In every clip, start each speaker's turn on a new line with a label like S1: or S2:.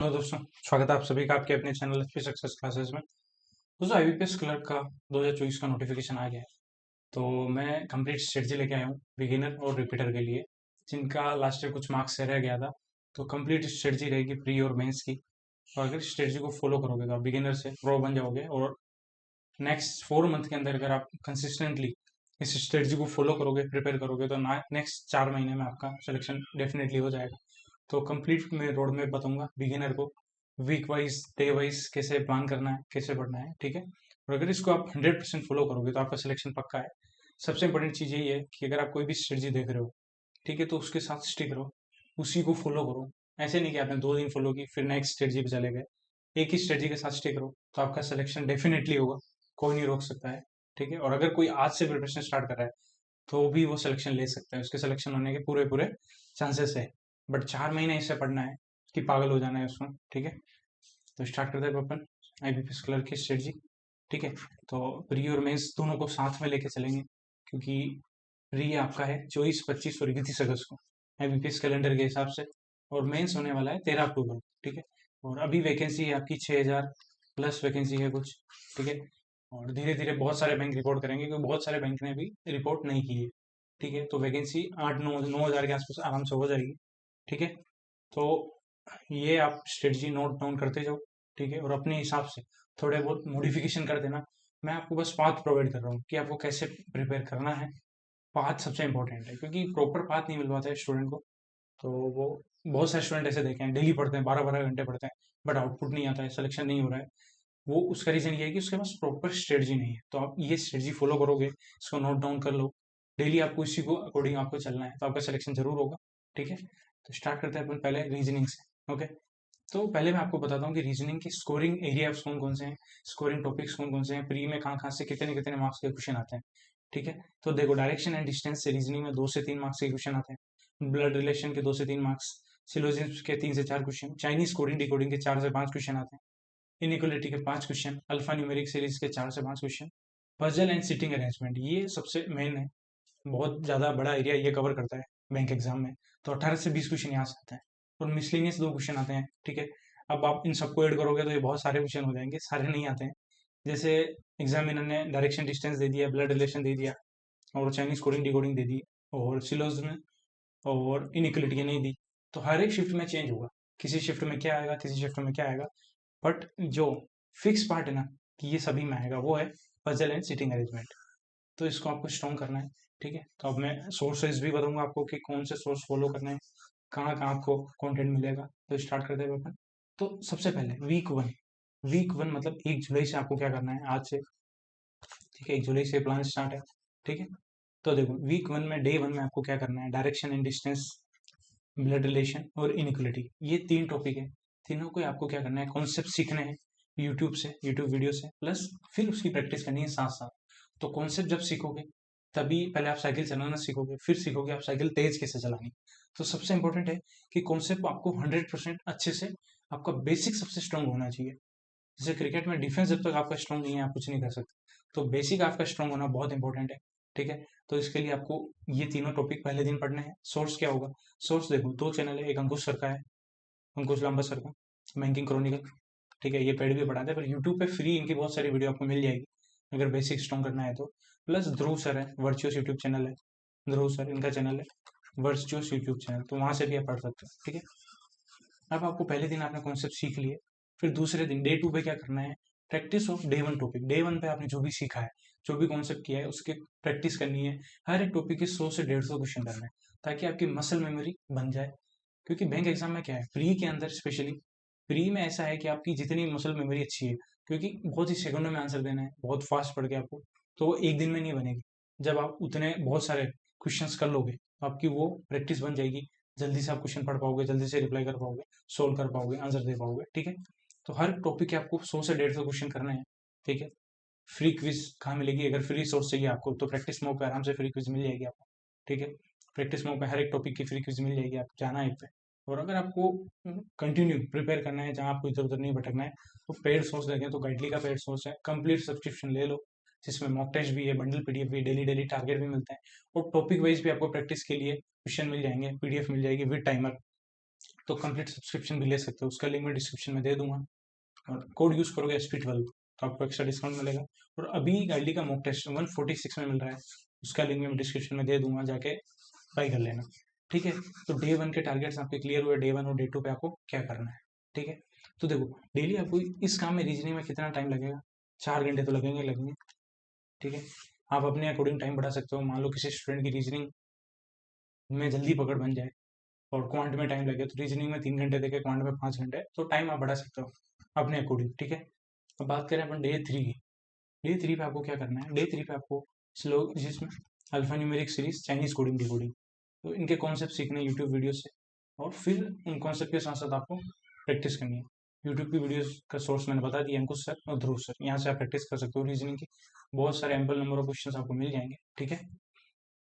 S1: Hello दोस्तों, स्वागत है आप सभी का आपके अपने चैनल एचपी सक्सेस क्लासेस में। दोस्तों, आईबीपीएस क्लर्क का 2024 का नोटिफिकेशन आ गया है। तो मैं कंप्लीट स्ट्रेटजी लेके आया हूँ बिगिनर और रिपीटर के लिए, जिनका लास्ट ईयर कुछ मार्क्स से रह गया था। तो कंप्लीट स्ट्रेटजी रहेगी प्री और मेंस की। और अगर स्ट्रेटजी को फॉलो करोगे तो आप बिगिनर से प्रो बन जाओगे। और नेक्स्ट 4 मंथ के अंदर अगर आप कंसिस्टेंटली इस स्ट्रेटजी को फॉलो करोगे, प्रिपेयर करोगे, तो नेक्स्ट 4 महीने में आपका सिलेक्शन डेफिनेटली हो जाएगा। तो कंप्लीट मैं रोड मैप बताऊंगा बिगिनर को, वीक वाइज डे वाइज कैसे प्लान करना है, कैसे पढ़ना है, ठीक है। और अगर इसको आप 100% फॉलो करोगे तो आपका सिलेक्शन पक्का है। सबसे इंपॉर्टेंट चीज़ यही है कि अगर आप कोई भी स्ट्रेटजी देख रहे हो, ठीक है, तो उसके साथ स्टिक रहो, उसी को फॉलो करो। ऐसे नहीं कि आपने 2 दिन फॉलो की फिर नेक्स्ट स्ट्रेटजी पे चले गए। एक ही स्ट्रेटजी के साथ स्टिक रहो तो आपका सिलेक्शन डेफिनेटली होगा, कोई नहीं रोक सकता है, ठीक है। और अगर कोई आज से प्रिपरेशन स्टार्ट कर रहा है तो भी वो सिलेक्शन ले सकता है, उसके सिलेक्शन होने के पूरे पूरे चांसेस है। बट 4 महीने इससे पढ़ना है कि पागल हो जाना है उसमें, ठीक है। तो स्टार्ट करते हैं अपन आईबीपीएस क्लर्क की स्ट्रेटजी, ठीक है। तो प्री और मेंस दोनों को साथ में लेके चलेंगे, क्योंकि प्री आपका है 24, 25 और 31 अगस्त को आईबीपीएस कैलेंडर के हिसाब से। और मेंस होने वाला है 13 अक्टूबर को, ठीक है। और अभी वैकेंसी है आपकी 6,000+ वैकेंसी है कुछ, ठीक है। और धीरे धीरे बहुत सारे बैंक रिपोर्ट करेंगे, क्योंकि बहुत सारे बैंक ने भी रिपोर्ट नहीं की है, ठीक है। तो वैकेंसी 8-9 9 हज़ार के आसपास आराम से हो जाएगी, ठीक है। तो ये आप स्ट्रेटजी नोट डाउन करते जाओ, ठीक है। और अपने हिसाब से थोड़े बहुत मॉडिफिकेशन कर देना। मैं आपको बस पाथ प्रोवाइड कर रहा हूँ कि आपको कैसे प्रिपेयर करना है। पाथ सबसे इंपॉर्टेंट है, क्योंकि प्रॉपर पाथ नहीं मिल पाता है स्टूडेंट को। तो वो बहुत सारे स्टूडेंट ऐसे देखे हैं, डेली पढ़ते हैं, 12 12 घंटे पढ़ते हैं, बट आउटपुट नहीं आता है, सिलेक्शन नहीं हो रहा है। वो उसका रीजन ये है कि उसके पास प्रॉपर स्ट्रेटजी नहीं है। तो आप ये स्ट्रेटजी फॉलो करोगे, इसको नोट डाउन कर लो, डेली आपको इसी को अकॉर्डिंग आपको चलना है, तो आपका सिलेक्शन जरूर होगा, ठीक है। तो स्टार्ट करते हैं अपन पहले रीजनिंग से, ओके। तो पहले मैं आपको बताता हूँ कि रीजनिंग के स्कोरिंग एरिया कौन कौन से हैं, स्कोरिंग टॉपिक्स कौन कौन से हैं, प्री में कहाँ कहाँ से कितने कितने मार्क्स के क्वेश्चन आते हैं, ठीक है। तो देखो, डायरेक्शन एंड डिस्टेंस से रीजनिंग में 2 से 3 मार्क्स के क्वेश्चन आते हैं, ब्लड रिलेशन के 2 से 3 मार्क्स, सिलोजिज्म के 3 से 4 क्वेश्चन, चाइनीज कोडिंग डिकोडिंग के 4 से 5 क्वेश्चन आते हैं, इनइक्वलिटी के 5 क्वेश्चन, अल्फा न्यूमेरिक सीरीज के 4 से 5 question, puzzle and sitting arrangement ये सबसे मेन है, बहुत ज़्यादा बड़ा एरिया ये कवर करता है बैंक एग्जाम में। तो 18 से 20 क्वेश्चन यहाँ से आते हैं। और मिसलिनियस 2 क्वेश्चन आते हैं, ठीक है। अब आप इन सबको ऐड करोगे तो ये बहुत सारे क्वेश्चन हो जाएंगे, सारे नहीं आते हैं। जैसे एग्जामिनर ने डायरेक्शन डिस्टेंस दे दिया, ब्लड रिलेशन दे दिया, और चाइनीज कोडिंग डिकोडिंग दे दी, और सिलोज में और इनइक्वलिटी नहीं दी। तो हर एक शिफ्ट में चेंज होगा, किसी शिफ्ट में क्या आएगा, किसी शिफ्ट में क्या आएगा। बट जो फिक्स पार्ट है ना, कि ये सभी में आएगा, वो है पजल एंड सिटिंग अरेंजमेंट। तो इसको आपको स्ट्रॉन्ग करना है, ठीक है। तो अब मैं सोर्सेज भी बताऊंगा आपको कि कौन से सोर्स फॉलो करना है, कहाँ कहाँ आपको कंटेंट मिलेगा। तो स्टार्ट करते हैं अपन। तो सबसे पहले वीक 1 मतलब 1 जुलाई से आपको क्या करना है, आज से, ठीक है। 1 जुलाई से प्लान स्टार्ट है, ठीक है। तो देखो, वीक 1 में डे 1 में आपको क्या करना है, direction and distance, blood relation और इनइक्वलिटी, ये 3 टॉपिक है। तीनों को आपको क्या करना है, कॉन्सेप्ट सीखने हैं यूट्यूब से, यूट्यूब वीडियो से, प्लस फिर उसकी प्रैक्टिस करनी है साथ साथ। तो कॉन्सेप्ट जब सीखोगे तभी पहले आप साइकिल चलाना सीखोगे, फिर सीखोगे आप साइकिल तेज कैसे चलानी। तो सबसे इंपॉर्टेंट है कि कॉन्सेप्ट आपको 100% अच्छे से, आपका बेसिक सबसे स्ट्रांग होना चाहिए। जैसे क्रिकेट में डिफेंस जब तक आपका स्ट्रांग नहीं है आप कुछ नहीं कर सकते, तो बेसिक आपका स्ट्रांग होना बहुत इंपॉर्टेंट है, ठीक है। तो इसके लिए आपको ये तीनों टॉपिक पहले दिन पढ़ने हैं। सोर्स क्या होगा, सोर्स देखो, 2 चैनल है, एक अंकुश सर का है, अंकुश लांबा सर का, बैंकिंग क्रॉनिकल, ठीक है। ये पेड भी पढ़ाते हैं, पर यूट्यूब पे फ्री इनकी बहुत सारी वीडियो आपको मिल जाएगी अगर बेसिक स्ट्रॉन्ग करना है तो। प्लस ध्रुव सर है, वर्चुअस यूट्यूब चैनल है, ध्रुव सर इनका चैनल है, वर्चुअस यूट्यूब चैनल, तो वहां से भी आप पढ़ सकते हो, ठीक है। अब आपको पहले दिन आपने कॉन्सेप्ट सीख लिए, फिर दूसरे दिन डे 2 पे क्या करना है, practice of day 1 topic. Day 1 पे आपने जो भी सीखा है, जो भी कॉन्सेप्ट किया है, उसकी प्रैक्टिस करनी है। हर एक टॉपिक के 100 से 150 क्वेश्चन करना है, ताकि आपकी मसल मेमोरी बन जाए। क्योंकि बैंक एग्जाम में क्या है, प्री के अंदर स्पेशली, प्री में ऐसा है कि आपकी जितनी मसल मेमोरी अच्छी है, क्योंकि बहुत ही सेकंडों में आंसर देना है, बहुत फास्ट पढ़ के आपको, तो वो एक दिन में नहीं बनेगी। जब आप उतने बहुत सारे क्वेश्चंस कर लोगे तो आपकी वो प्रैक्टिस बन जाएगी, जल्दी से आप क्वेश्चन पढ़ पाओगे, जल्दी से रिप्लाई कर पाओगे, सोल्व कर पाओगे, आंसर दे पाओगे, ठीक है। तो हर टॉपिक के आपको 100 से 150 क्वेश्चन करने हैं, ठीक है। फ्री क्विज कहाँ मिलेगी, अगर फ्री सोर्स चाहिए आपको तो प्रैक्टिस मोड पे आराम से फ्री क्विज मिल जाएगी आपको, ठीक है। प्रैक्टिस मोड पे हर एक टॉपिक की फ्री क्विज मिल जाएगी, आप जाना है एक पे। और अगर आपको कंटिन्यू प्रिपेयर करना है, जहाँ आपको इधर उधर नहीं भटकना है, तो पेड सोर्स देखें तो गाइडली का पेड सोर्स है, कंप्लीट सब्सक्रिप्शन ले लो, जिसमें मॉक टेस्ट भी है, बंडल पीडीएफ भी, डेली डेली टारगेट भी मिलता है। और टॉपिक वाइज भी आपको प्रैक्टिस के लिए क्वेश्चन मिल जाएंगे, पीडीएफ मिल जाएगी विद टाइमर। तो कंप्लीट सब्सक्रिप्शन भी ले सकते हो, उसका लिंक मैं डिस्क्रिप्शन में दे दूंगा। और कोड यूज़ करोगे SP12 तो आपको एक्स्ट्रा डिस्काउंट मिलेगा। और अभी गाड़ी का मॉक टेस्ट 146 में मिल रहा है, उसका लिंक मैं डिस्क्रिप्शन में दे दूंगा, जाके बाई कर लेना। ठीक है, तो डे 1 के टारगेट्स आपके क्लियर हुए, डे 1 और डे 2 पे आपको क्या करना है। ठीक है, तो देखो डेली आपको इस काम में रीजनिंग में कितना टाइम लगेगा, 4 घंटे तो लगेंगे लगेंगे। ठीक है, आप अपने अकॉर्डिंग टाइम बढ़ा सकते हो। मान लो किसी स्टूडेंट की रीजनिंग में जल्दी पकड़ बन जाए और क्वांट में टाइम लगे, तो रीजनिंग में 3 घंटे देखे, क्वांट में 5 घंटे, तो टाइम आप बढ़ा सकते हो अपने अकॉर्डिंग। ठीक है, अब बात करें अपन डे 3 की। डे 3 पे आपको क्या करना है, डे 3 पे आपको स्लो जिसमें alpha numeric series, Chinese coding decoding, तो इनके कॉन्सेप्ट सीखने यूट्यूब वीडियो से, और फिर उन कॉन्सेप्ट के साथ साथ आपको प्रैक्टिस करनी है। यूट्यूब की वीडियोस का सोर्स मैंने बता दिया, अंकुश सर और ध्रुव सर, यहाँ से आप प्रैक्टिस कर सकते हो रीजनिंग की, बहुत सारे एम्पल नंबर ऑफ क्वेश्चन आपको मिल जाएंगे। ठीक है,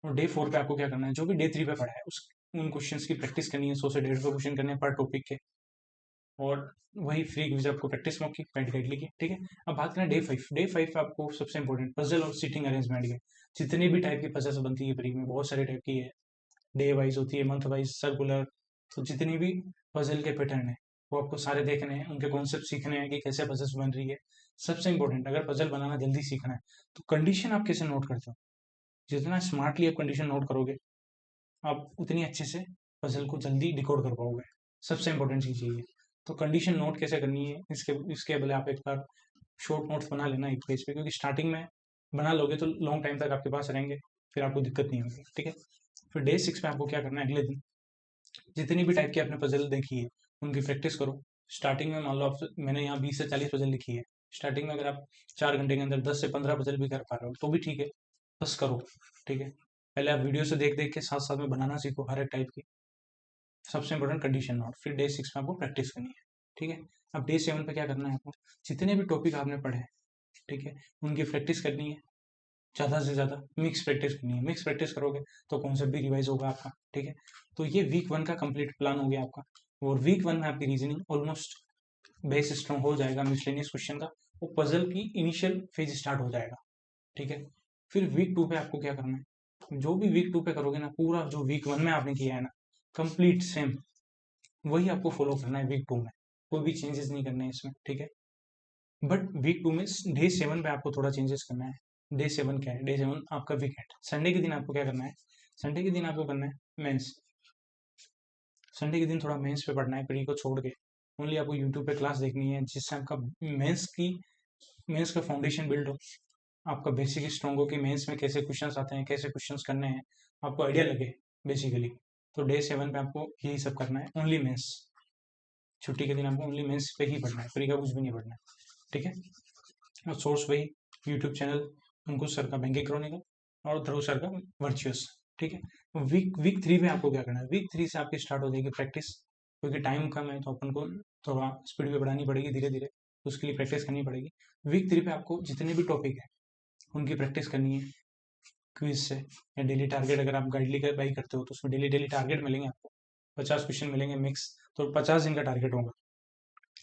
S1: और डे 4 पे आपको क्या करना है, जो भी डे 3 पे पढ़ा है उस उन क्वेश्चंस की प्रैक्टिस करनी है, 100 से 150 क्वेश्चन करने हैं पर टॉपिक के, और वही फ्री क्विज आपको प्रैक्टिस मॉक की पेंटिकली की। ठीक है, अब बात करें डे 5। डे 5 पे आपको सबसे इंपॉर्टेंट पजल और सीटिंग अरेंजमेंट के, जितनी भी टाइप की पजल्स बनती है फ्री में, बहुत सारे टाइप की है, डे वाइज होती है, मंथ वाइज, सर्कुलर, तो जितनी भी पजल के पैटर्न है वो आपको सारे देखने हैं, उनके कॉन्सेप्ट सीखने हैं कि कैसे पजल्स बन रही है। सबसे इंपॉर्टेंट, अगर पजल बनाना जल्दी सीखना है तो कंडीशन आप कैसे नोट करते हो, जितना स्मार्टली आप कंडीशन नोट करोगे आप उतनी अच्छे से पजल को जल्दी डिकोड कर पाओगे। सबसे इंपॉर्टेंट चीज़ ये है। तो कंडीशन नोट कैसे करनी है, इसके इसके बदले आप एक बार शॉर्ट नोट्स बना लेना एक पेज पे, क्योंकि स्टार्टिंग में बना लोगे तो लॉन्ग टाइम तक आपके पास रहेंगे, फिर आपको दिक्कत नहीं होगी। ठीक है, फिर डे 6 में आपको क्या करना है, अगले दिन जितनी भी टाइप की आपने पजल देखी है उनकी प्रैक्टिस करो। स्टार्टिंग में मान लो आप, मैंने यहाँ 20 से 40 पजल लिखी है, स्टार्टिंग में अगर आप 4 घंटे के अंदर 10 से 15 पजल भी कर पा रहे हो तो भी ठीक है, बस करो। ठीक है, पहले आप वीडियो से देख देख के साथ साथ में बनाना सीखो हर एक टाइप की। सबसे इंपॉर्टेंट कंडीशन नोट, फिर डे 6 में आपको प्रैक्टिस करनी है। ठीक है, अब डे 7 पे क्या करना है आपको, जितने भी टॉपिक आपने पढ़े, ठीक है, उनकी प्रैक्टिस करनी है, ज़्यादा से ज़्यादा मिक्स प्रैक्टिस करनी है। मिक्स प्रैक्टिस करोगे तो कॉन्सेप्ट भी रिवाइज होगा आपका। ठीक है, तो ये वीक 1 का कंप्लीट प्लान हो गया आपका, और वीक 1 में आपकी रीजनिंग ऑलमोस्ट बेस स्ट्रॉन्ग हो जाएगा मिसलेनियस क्वेश्चन का, वो पजल की इनिशियल फेज स्टार्ट हो जाएगा। ठीक है, फिर वीक 2 पे आपको क्या करना है, जो भी वीक 2 पे करोगे ना, पूरा जो वीक 1 में आपने किया है ना, कंप्लीट सेम वही आपको फॉलो करना है वीक 2 में, कोई भी चेंजेस नहीं करने हैं इसमें। ठीक है, बट वीक 2 में डे 7 पे आपको थोड़ा चेंजेस करना है। डे 7 क्या है, डे 7 आपका वीकेंड, संडे के दिन आपको क्या करना है, संडे के दिन आपको करना है मेंस। संडे के दिन थोड़ा मेंस पे पढ़ना है, प्री को छोड़ के ओनली आपको यूट्यूब पे क्लास देखनी है, जिससे आपका मेंस का फाउंडेशन बिल्ड हो, आपका बेसिक स्ट्रॉन्ग हो कि मेंस में कैसे क्वेश्चंस आते हैं, कैसे क्वेश्चंस करने हैं, आपको आइडिया लगे बेसिकली। तो डे 7 पे आपको यही सब करना है, ओनली मेंस। छुट्टी के दिन आपको ओनली मेंस पे ही पढ़ना है, फ्री का कुछ भी नहीं पढ़ना है। ठीक है, और सोर्स वही यूट्यूब चैनल अंकुश सर का बैंकिंग क्रॉनिकल और ध्रुव सर का वर्चुअस। ठीक है, वीक 3 में आपको क्या करना है, वीक 3 से आपकी स्टार्ट हो जाएगी प्रैक्टिस, क्योंकि टाइम कम है तो अपन को थोड़ा स्पीड भी बढ़ानी पड़ेगी धीरे धीरे, उसके लिए प्रैक्टिस करनी पड़ेगी। वीक 3 पे आपको जितने भी टॉपिक है उनकी प्रैक्टिस करनी है क्विज से, या डेली टारगेट, अगर आप गाइडली का बाई करते हो तो उसमें डेली डेली टारगेट मिलेंगे आपको, 50 क्वेश्चन मिलेंगे मिक्स, तो 50 दिन का टारगेट होगा।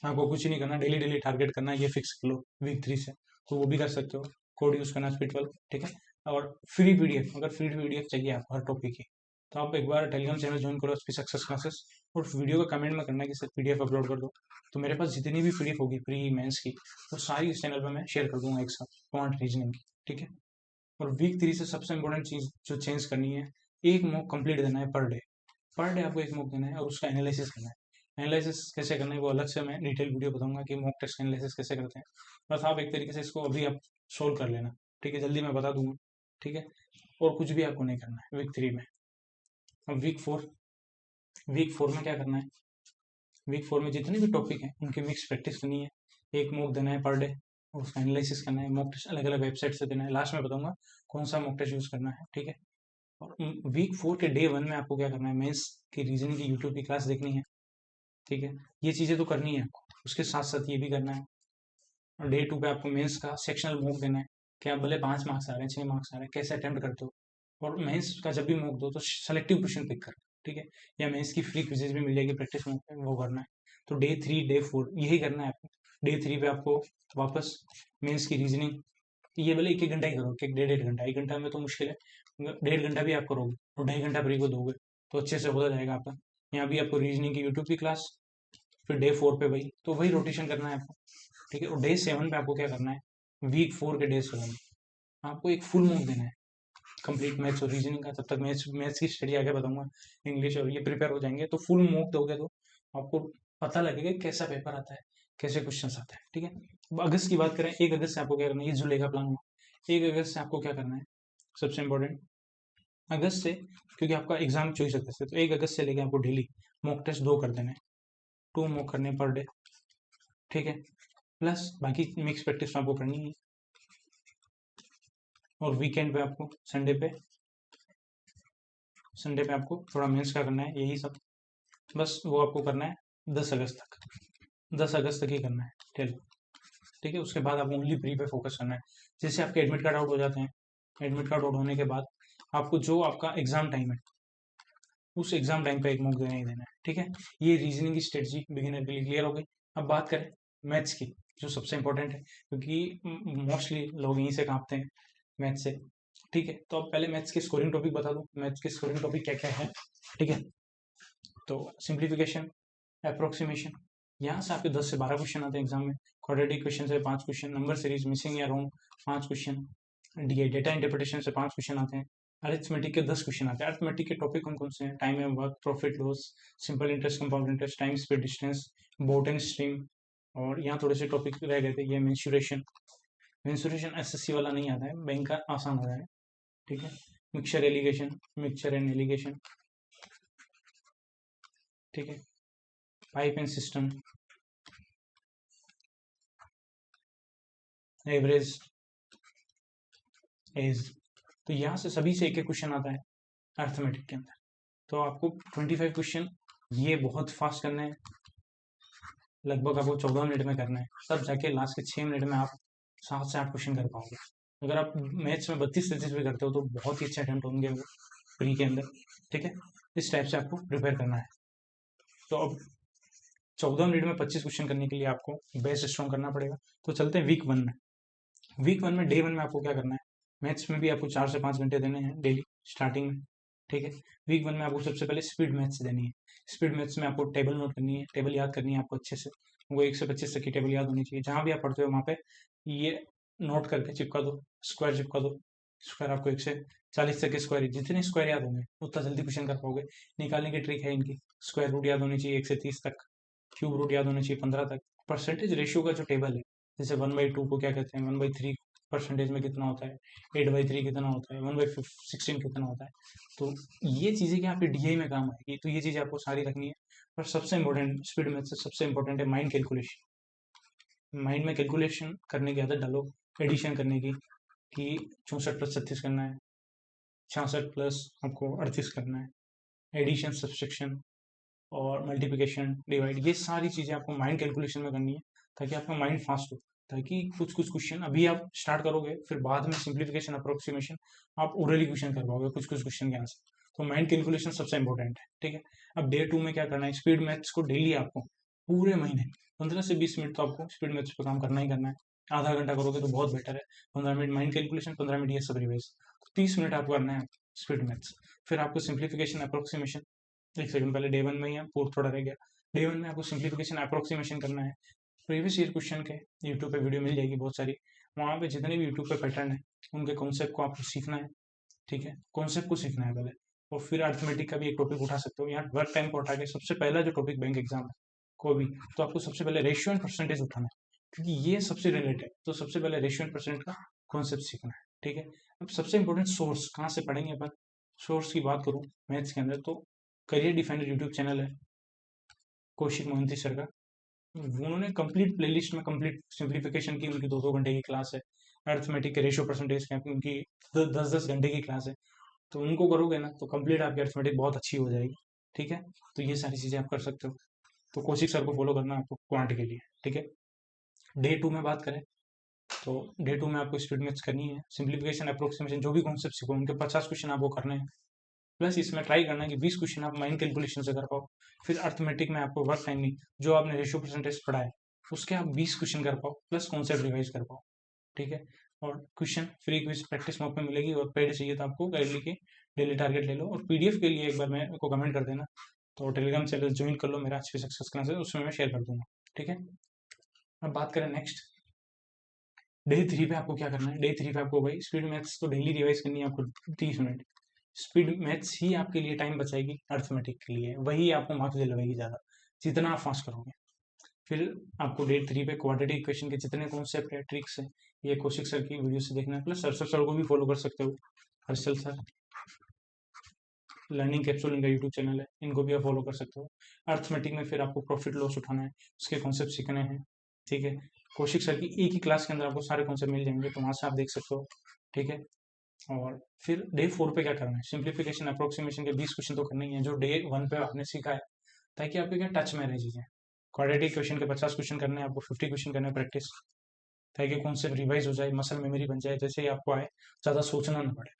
S1: आपको कुछ नहीं करना, डेली डेली टारगेट करना है, ये फिक्स कर लो वीक 3 से, तो वो भी कर सकते हो। कोड यूज़ करना SP12। ठीक है, और फ्री PDF, अगर फ्री PDF चाहिए आपको हर टॉपिक की, तो आप एक बार टेलीग्राम चैनल ज्वाइन करो SP सक्सेस क्लासेस, और वीडियो का कमेंट में करना है कि सर PDF अपलोड कर दो, तो मेरे पास जितनी भी PDF होगी प्री मेंस की, वो सारी इस चैनल पर मैं शेयर कर दूंगा एक साथ, क्वांट रीजनिंग की। ठीक है, और वीक 3 से सबसे इंपॉर्टेंट चीज़ जो चेंज करनी है, एक मॉक कंप्लीट देना है पर डे। पर डे आपको एक मॉक देना है और उसका एनालिसिस करना है। एनालिसिस कैसे करना है वो अलग से मैं डिटेल वीडियो बताऊंगा कि मॉक टेस्ट एनालिसिस कैसे करते हैं, बस आप एक तरीके से इसको अभी आप सोल्व कर लेना। ठीक है, जल्दी मैं बता दूंगा। ठीक है, और कुछ भी आपको नहीं करना है वीक 3 में। अब वीक 4 में क्या करना है, वीक 4 में जितने भी टॉपिक हैं उनकी मिक्स प्रैक्टिस करनी है, एक मॉक देना है पर डे, और उसका एनालिसिस करना है। मॉक टेस्ट अलग अलग वेबसाइट से देना है, लास्ट में बताऊंगा कौन सा मॉक टेस्ट यूज़ करना है। ठीक है, और वीक 4 के डे 1 में आपको क्या करना है, मेंस की रीजनिंग की यूट्यूब की क्लास देखनी है। ठीक है, ये चीज़ें तो करनी है आपको, उसके साथ साथ ये भी करना है। और डे 2 पे आपको मेंस का सेक्शनल मॉक देना है, कि आप भले 5 मार्क्स आ रहे हैं, 6 मार्क्स आ रहे हैं, कैसे अटेम्प्ट करते हो। और मेंस का जब भी मॉक दो तो सेलेक्टिव क्वेश्चन पिक कर, ठीक है, या मेंस की फ्री क्विजेज भी मिल जाएगी प्रैक्टिस मॉक पे, वो करना है। तो डे 3 डे 4 यही करना है आपको। डे 3 पे आपको वापस मेंस की रीजनिंग, ये भले 1-1 घंटा ही करो, कि 1.5-1.5 घंटा, 1 घंटा में तो मुश्किल है, 1.5 घंटा भी आप करोगे और 2.5 घंटा फ्री को दोगे तो अच्छे से होता जाएगा आपका। यहाँ भी आपको रीजनिंग की यूट्यूब की क्लास, फिर डे 4 पे वही, तो वही रोटेशन करना है आपको, ठीक है। और डे 7 पे आपको क्या करना है, वीक 4 के डे 7 आपको एक फुल मॉक देना है कंप्लीट मैथ्स और रीजनिंग का। तब तक मैथ्स मैथ्स की स्टडी आगे बताऊंगा, इंग्लिश और ये प्रिपेयर हो जाएंगे, तो फुल मॉक दोगे तो आपको पता लगेगा कैसा पेपर आता है, कैसे क्वेश्चन आते हैं, ठीक है। अब अगस्त की बात करें, 1 अगस्त से आपको क्या करना है, ये जुलाई का प्लान हुआ, 1 अगस्त से आपको क्या करना है, सबसे इंपॉर्टेंट अगस्त से, क्योंकि आपका एग्जाम 24 अगस्त है, तो 1 अगस्त से लेके आपको डेली मॉक टेस्ट 2 कर देने, 2 मॉक करने पर डे, ठीक है। प्लस बाकी मिक्स प्रैक्टिस आपको करनी है, और वीकेंड पे आपको संडे पे आपको थोड़ा मेंस का करना है, यही सब बस वो आपको करना है 10 अगस्त तक, 10 अगस्त तक ही करना है, चलो ठीक है। उसके बाद आपको ओनली प्री पे फोकस करना है। जैसे आपके एडमिट कार्ड आउट हो जाते हैं, एडमिट कार्ड आउट होने के बाद आपको जो आपका एग्जाम टाइम है, उस एग्जाम टाइम पे एक मॉक देना ही देना है, ठीक है। ये रीजनिंग की स्ट्रेटजी बिगिनर के लिए क्लियर हो गई। अब बात करें मैथ्स की, जो सबसे इंपॉर्टेंट है, क्योंकि मोस्टली लोग यहीं से कांपते हैं मैथ्स से, ठीक है। तो अब पहले मैथ्स के स्कोरिंग टॉपिक बता दूं, मैथ्स के स्कोरिंग टॉपिक क्या क्या है, ठीक है। तो सिंप्लीफिकेशन, अप्रोक्सीमेशन, यहाँ से आपके 10 से 12 क्वेश्चन आते हैं एग्जाम में। क्वाड्रेटिक क्वेश्चन से 5 क्वेश्चन, नंबर सीरीज मिसिंग या रॉन्ग 5 क्वेश्चन, डेटा इंटरप्रिटेशन से 5 क्वेश्चन आते हैं, अरिथमेटिक के 10 क्वेश्चन आते हैं। अरिथमेटिक के टॉपिक कौन कौन से हैं, time and work, profit loss, simple interest, compound interest, time speed distance, boat and stream, और यहाँ थोड़े से टॉपिक रह गए थे, ये मेंसुरेशन, मेंसुरेशन एसएससी वाला नहीं आता है, बैंक का आसान हो रहा है, ठीक है। Mixture alligation, mixture and alligation, ठीक है। Pipe and cistern, average, age, तो यहाँ से सभी से एक एक क्वेश्चन आता है अर्थमेटिक के अंदर। तो आपको 25 क्वेश्चन ये बहुत फास्ट करना है, लगभग आपको 14 मिनट में करना है, तब जाके लास्ट के 6 मिनट में आप 7 से 8 क्वेश्चन कर पाओगे। अगर आप मैथ्स में 32-33 भी करते हो तो बहुत ही अच्छे अटेम्प्ट होंगे वो प्री के अंदर, ठीक है। इस टाइप से आपको प्रिपेयर करना है। तो अब 14 मिनट में 25 क्वेश्चन करने के लिए आपको बेस स्ट्रॉन्ग करना पड़ेगा। तो चलते हैं वीक 1 में। वीक 1 में डे 1 में आपको क्या करना है, मैथ्स में भी आपको 4 से 5 घंटे देने हैं डेली स्टार्टिंग में, ठीक है। वीक 1 में आपको सबसे पहले स्पीड मैथ्स देनी है। स्पीड मैथ्स में आपको टेबल नोट करनी है, टेबल याद करनी है आपको अच्छे से, वो 1 से 25 तक की टेबल याद होनी चाहिए। जहाँ भी आप पढ़ते हो वहाँ पे ये नोट करके चिपका दो, स्क्वायर चिपका दो, स्क्वायर आपको 1 से 40 तक के स्क्वायर, जितने स्क्वायर याद होंगे उतना जल्दी क्वेश्चन कर पाओगे। निकालने की ट्रिक है इनकी, स्क्वायर रूट याद होनी चाहिए 1 से 30 तक, क्यूब रूट याद होनी चाहिए 15 तक। परसेंटेज रेशियो का जो टेबल है, जैसे 1/2 को क्या कहते हैं, 1/3 परसेंटेज में कितना होता है, 8/3 कितना होता है, 1/16 कितना होता है, तो ये चीज़ें क्या आपकी डीआई में काम आएगी, तो ये चीज़ें आपको सारी रखनी है। और सबसे इंपॉर्टेंट स्पीड मैथ से सबसे इंपॉर्टेंट है माइंड कैलकुलेशन। माइंड में कैलकुलेशन करने की आदत डालो, एडिशन करने की, कि 64+36 करना है, 66+ आपको 38 करना है, एडिशन, सब्सट्रैक्शन और मल्टीप्लिकेशन, डिवाइड, ये सारी चीज़ें आपको माइंड कैलकुलेशन में करनी है, ताकि आपका माइंड फास्ट हो, ताकि कुछ कुछ क्वेश्चन अभी आप स्टार्ट करोगे, फिर बाद में सिंप्लीफिकेशन, अप्रोक्सीमेशन आप ओरली क्वेश्चन कर पाओगे कुछ कुछ क्वेश्चन के आंसर। तो माइंड कैलकुलेशन सबसे इंपॉर्टेंट है, ठीक है। अब डे 2 में क्या करना है, स्पीड मैथ्स को डेली आपको पूरे महीने 15 से 20 मिनट तो आपको स्पीड मैथ्स पे काम करना ही करना है। आधा घंटा करोगे तो बहुत बेटर है, 15 मिनट माइंड कैलकुलेशन, 15 मिनट ये सब रिवाइज, 30 मिनट आपको करना है स्पीड मैथ्स। फिर आपको सिंप्लीफिकेशन, अप्रोक्सीमेशन, 1 सेकंड पहले डे 1 में ही है, फोर्थ थोड़ा रह गया, डे 1 में आपको सिंप्लीफिकेशन, अप्रोक्सीमेशन करना है। प्रीवियस ईयर क्वेश्चन के यूट्यूब पे वीडियो मिल जाएगी बहुत सारी, वहाँ पे जितने भी यूट्यूब पे पैटर्न है उनके कॉन्सेप्ट को आपको सीखना है, ठीक है। कॉन्सेप्ट को सीखना है पहले, और फिर अर्थमेटिक का भी एक टॉपिक उठा सकते हो। यहाँ वर्क टाइम को उठा के सबसे पहला जो टॉपिक बैंक एग्जाम है कोई भी, तो आपको सबसे पहले रेशियो एंड परसेंटेज उठाना है, क्योंकि ये सबसे रिलेटेड है। तो सबसे पहले रेशियो एंड परसेंट का कॉन्सेप्ट सीखना है, ठीक है। अब सबसे इंपॉर्टेंट सोर्स कहाँ से पढ़ेंगे अपन, सोर्स की बात करूँ मैथ्स के अंदर, तो करियर डिफाइनर यूट्यूब चैनल है कौशिक मोहंती सर का, उन्होंने कंप्लीट प्लेलिस्ट में कंप्लीट सिंप्लीफिकेशन की, उनकी 2-2 घंटे की क्लास है। अर्थमेटिक के रेशियो परसेंटेज की उनकी 10-10 घंटे की क्लास है। तो उनको करोगे ना तो कंप्लीट आपकी अर्थमेटिक बहुत अच्छी हो जाएगी, ठीक है। तो ये सारी चीज़ें आप कर सकते हो। तो कौशिक सर को फॉलो करना आपको क्वांट के लिए, ठीक है। डे 2 में बात करें, तो डे 2 में आपको स्पीड मैथ्स करनी है, सिंप्लीफिकेशन, अप्रोक्सीमेशन, जो भी कॉन्सेप्ट सीखो उनके 50 क्वेश्चन आपको करने हैं। प्लस इसमें ट्राई करना है कि 20 क्वेश्चन आप माइंड कैलकुलेशन से कर पाओ। फिर अर्थमेटिक में आपको वर्क टाइम नहीं, जो आपने रेशियो परसेंटेज पढ़ा है उसके आप 20 क्वेश्चन कर पाओ, प्लस कॉन्सेप्ट रिवाइज कर पाओ, ठीक है। और question free quiz practice mock में मिलेगी, और पेड चाहिए तो आपको गाइडली की डेली टारगेट ले लो। और पीडीएफ के लिए एक बार मेरे को कमेंट कर देना, तो टेलीग्राम चैनल ज्वाइन कर लो मेरा HP सक्सेस क्लासेस, उसमें मैं शेयर कर दूंगा। ठीक है, अब बात करें नेक्स्ट डे 3 पे आपको क्या करना है। डे 3 पे आपको भाई स्पीड मैथ्स तो डेली रिवाइज करनी है आपको 30 मिनट। स्पीड मैथ्स ही आपके लिए टाइम बचाएगी, अर्थमेटिक के लिए वही आपको मार्क्स दिलवाएगी ज़्यादा, जितना आप फास्ट करोगे। फिर आपको डे 3 पे क्वाड्रेटिक इक्वेशन के जितने कॉन्सेप्ट है, ट्रिक्स है, ये कौशिक सर की वीडियो से देखना है। प्लस हर्षल सर को भी फॉलो कर सकते हो, हर्षल सर लर्निंग कैप्सूल इनका यूट्यूब चैनल है, इनको भी आप फॉलो कर सकते हो। अर्थमेटिक में फिर आपको प्रॉफिट लॉस उठाना है, उसके कॉन्सेप्ट सीखने हैं। ठीक है, कौशिक सर की एक ही क्लास के अंदर आपको सारे कॉन्सेप्ट मिल जाएंगे, तो वहाँ से आप देख सकते हो। ठीक है, और फिर डे 4 पे क्या करना है, सिंप्लीफिकेशन अप्रोक्सीमेशन के 20 क्वेश्चन तो करने ही है जो डे 1 पे आपने सीखा है, ताकि आपके क्या टच में रह चीजें। क्वाड्रेटिक क्वेश्चन के 50 क्वेश्चन करने हैं आपको, 50 क्वेश्चन करने हैं प्रैक्टिस, ताकि कॉन्सेप्ट रिवाइज हो जाए, मसल मेमोरी बन जाए, जैसे ही आपको आए ज़्यादा सोचना ना पड़े।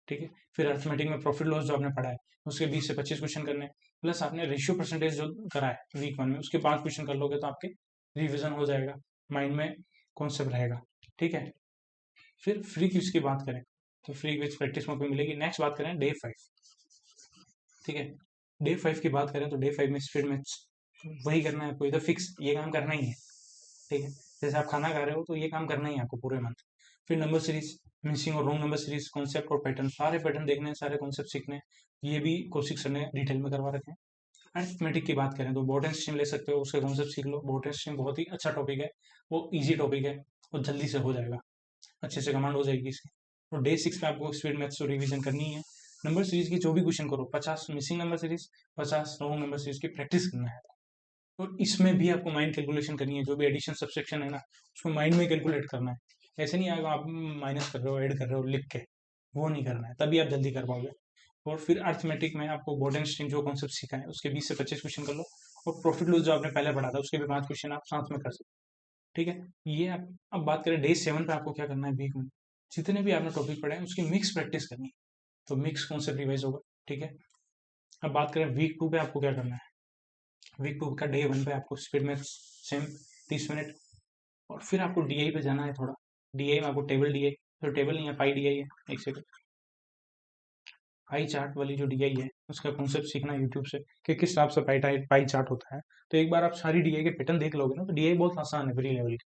S1: ठीक है, फिर अर्थमेटिक में प्रॉफिट लॉस जो आपने पढ़ा है उसके 20 से 25 क्वेश्चन करने हैं। प्लस आपने रेशियो परसेंटेज जो करा है वीक 1 में, उसके 5 क्वेश्चन कर लोगे तो आपके रिविजन हो जाएगा, माइंड में कॉन्सेप्ट रहेगा। ठीक है, फिर फ्री क्विज की बात करें तो फ्री क्विज प्रैक्टिस में मिलेगी। नेक्स्ट बात करें डे 5। ठीक है, डे 5 की बात करें तो डे 5 में स्पीड मैथ्स वही करना है आपको, इधर फिक्स ये काम करना ही है। ठीक है, जैसे आप खाना खा रहे हो तो ये काम करना ही है आपको पूरे मंथ। फिर नंबर सीरीज, मिसिंग और रॉन्ग नंबर सीरीज, कॉन्सेप्ट और पैटर्न, सारे पैटर्न देखने हैं, सारे कॉन्सेप्ट सीखने हैं, ये भी कौशिक सर ने डिटेल में करवा रखे हैं। अरिथमेटिक की बात करें तो बोर्ड स्ट्रीम ले सकते हो, उसके कॉन्सेप्ट सीख लो। बोर्ड स्ट्रीम बहुत ही अच्छा टॉपिक है, वो ईजी टॉपिक है, वो जल्दी से हो जाएगा, अच्छे से कमांड हो जाएगी इसकी। और डे 6 पे आपको स्पीड मैथ्स रिवीजन करनी है। नंबर सीरीज की जो भी क्वेश्चन करो, 50 missing number series, 50 wrong number series की प्रैक्टिस करना है। और इसमें भी आपको माइंड कैलकुलेशन करनी है, जो भी एडिशन सब्सट्रैक्शन है ना, उसको माइंड में कैलकुलेट करना है। ऐसे नहीं आएगा आप माइनस कर रहे हो, ऐड कर रहे हो लिख के, वो नहीं करना है, तभी आप जल्दी कर पाओगे। और फिर अर्थमेटिक में आपको बोर्ड स्ट्रीम जो कॉन्सेप्ट सीखा है उसके 20 से 25 क्वेश्चन कर लो, और प्रॉफिट लॉस जो आपने पहले पढ़ा था उसके भी 5 क्वेश्चन आप साथ में कर सकते हो। ठीक है, ये आप अब बात करें डे 7 पे आपको क्या करना है। वीक में जितने भी आपने टॉपिक पढ़े हैं उसकी मिक्स प्रैक्टिस करनी है, तो मिक्स कॉन्सेप्ट रिवाइज होगा। ठीक है, अब बात करें वीक 2 पे आपको क्या करना है। वीक 2 का डे 1 पे आपको स्पीड मैथ्स सेम 30 मिनट, और फिर आपको डीआई पे जाना है थोड़ा। डीआई में आपको टेबल डीआई, तो टेबल नहीं है, पाई डीआई है। एक सेकंड, पाई चार्ट वाली जो डीआई है उसका कॉन्सेप्ट सीखना है यूट्यूब से कि किस हिसाब से पाई चार्ट होता है। तो एक बार आप सारी डीआई के पैटर्न देख लोगे ना, तो डीआई बहुत आसान है प्री लेवल की,